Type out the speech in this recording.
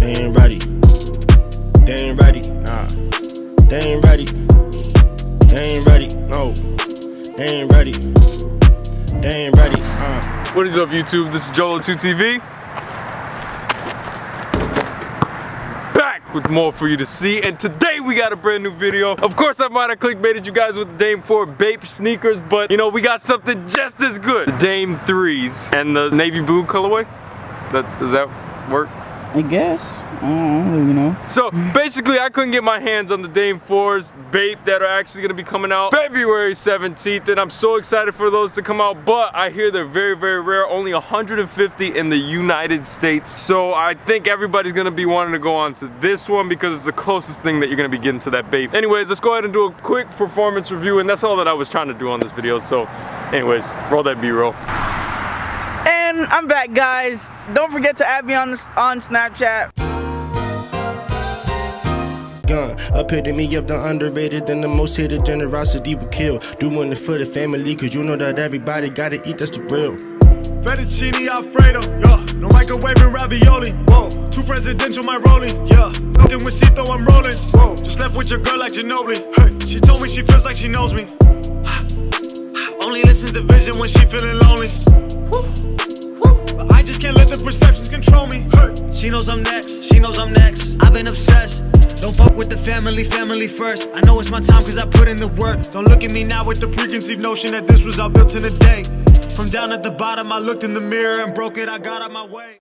They ain't ready. They ain't ready. Nah. They ain't ready. They ain't ready. No. They ain't ready. They ain't ready. What is up, YouTube? This is Joel2TV. Back with more for you to see, and today we got a brand new video. Of course, I might have clickbaited you guys with the Dame 4 Bape sneakers, but you know, we got something just as good. The Dame 3s and the navy blue colorway. Does that work? I guess. I don't know. So basically, I couldn't get my hands on the Dame 4s Bape that are actually going to be coming out February 17th, and I'm so excited for those to come out. But I hear they're very, very rare, only 150 in the United States. So I think everybody's going to be wanting to go on to this one because it's the closest thing that you're going to be getting to that Bape. Anyways, let's go ahead and do a quick performance review, and that's all that I was trying to do on this video. So anyways, roll that B-roll. And I'm back, guys. Don't forget to add me on Snapchat. Gun, epitome of the underrated and the most hated. Generosity will kill. Doing it for the family, cause you know that everybody gotta eat, that's the real. Fettuccine Alfredo, yeah. No microwave and ravioli, whoa. Too presidential, my rolling, yeah. Fucking with Cito, I'm rolling, whoa. Just left with your girl like Ginobili, hey. She told me she feels like she knows me. Only listens to Vision when she feeling lonely. But I just can't let the perceptions control me, hey. She knows I'm next, she knows I'm next. I've been obsessed. Don't fuck with the family first. I know it's my time cause I put in the work. Don't look at me now with the preconceived notion that this was all built in a day. From down at the bottom I looked in the mirror and broke it, I got out my way.